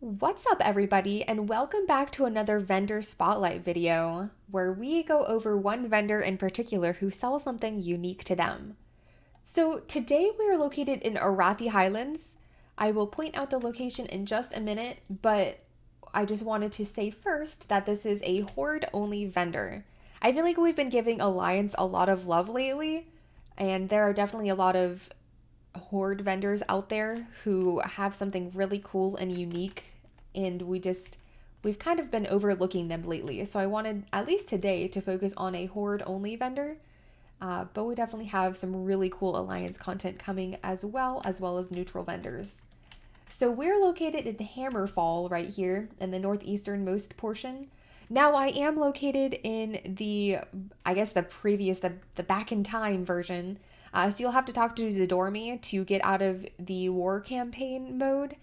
What's up, everybody, and welcome back to another vendor spotlight video where we go over one vendor in particular who sells something unique to them. So today we are located in Arathi Highlands. I will point out the location in just a minute, but I just wanted to say first that this is a Hoard only vendor. I feel like we've been giving Alliance a lot of love lately, and there are definitely a lot of Hoard vendors out there who have something really cool and unique, and we've kind of been overlooking them lately. So I wanted, at least today, to focus on a Hoard only vendor. But we definitely have some really cool Alliance content coming as well as neutral vendors. So we're located in Hammerfall right here in the northeasternmost portion. Now I am located in the back in time version. So you'll have to talk to Zadormi to get out of the war campaign mode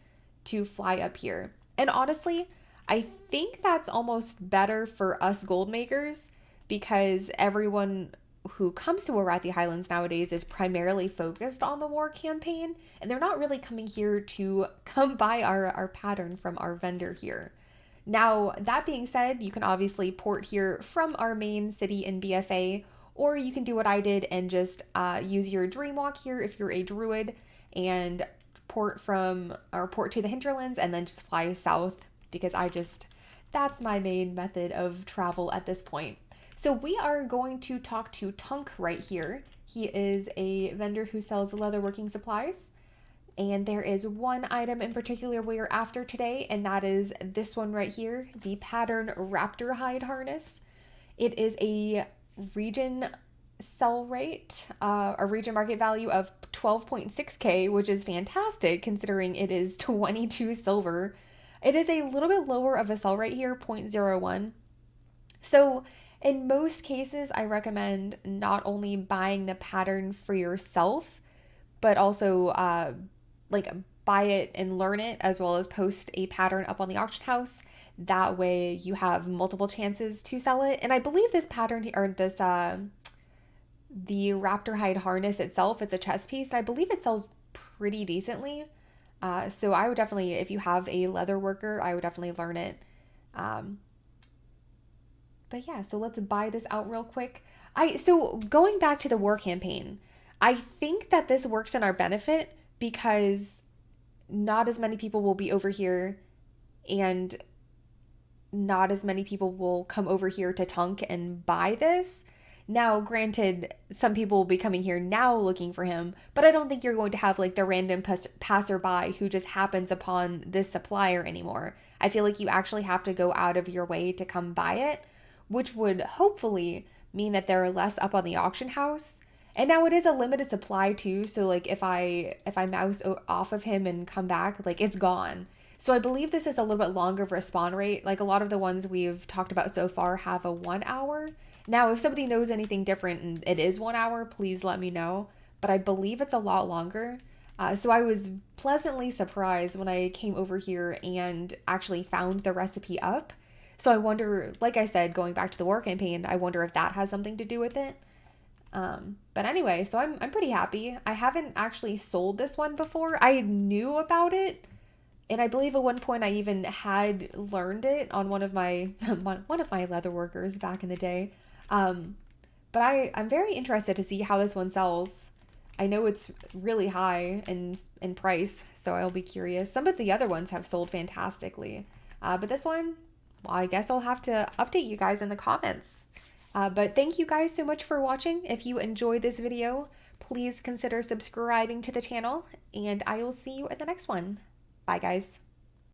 to fly up here. And honestly, I think that's almost better for us gold makers because everyone who comes to Arathi Highlands nowadays is primarily focused on the war campaign, and they're not really coming here to come buy our pattern from our vendor here. Now, that being said, you can obviously port here from our main city in BFA, or you can do what I did and just use your Dreamwalk here if you're a druid, and port to the hinterlands and then just fly south because that's my main method of travel at this point. So we are going to talk to Tunkk right here. He is a vendor who sells leatherworking supplies. And there is one item in particular we are after today, and that is this one right here, the pattern raptor hide harness. It is a region sell rate, a region market value of 12.6k, which is fantastic considering it is 22 silver. It is a little bit lower of a sell rate here, 0.01. So in most cases, I recommend not only buying the pattern for yourself, but also buy it and learn it, as well as post a pattern up on the auction house. That way you have multiple chances to sell it. And I believe this pattern or this the raptor hide harness itself, it's a chest piece. I believe it sells pretty decently. So I would definitely, if you have a leather worker, I would definitely learn it. But yeah, so let's buy this out real quick. So going back to the war campaign, I think that this works in our benefit because not as many people will be over here, and not as many people will come over here to Tunkk and buy this. Now, granted, some people will be coming here now looking for him, but I don't think you're going to have like the random passerby who just happens upon this supplier anymore. I feel like you actually have to go out of your way to come buy it, which would hopefully mean that there are less up on the auction house. And now it is a limited supply too, so like if I mouse off of him and come back, like it's gone. So I believe this is a little bit longer of a spawn rate. Like a lot of the ones we've talked about so far have a 1 hour. Now, if somebody knows anything different and it is 1 hour, please let me know. But I believe it's a lot longer. So I was pleasantly surprised when I came over here and actually found the recipe up. So I wonder, like I said, going back to the war campaign, I wonder if that has something to do with it. But anyway, so I'm pretty happy. I haven't actually sold this one before. I knew about it, and I believe at one point I even had learned it on one of my one of my leather workers back in the day. But I'm very interested to see how this one sells. I know it's really high in price, so I'll be curious. Some of the other ones have sold fantastically, but this one, well, I guess I'll have to update you guys in the comments. But thank you guys so much for watching. If you enjoyed this video, please consider subscribing to the channel, and I will see you in the next one. Bye, guys.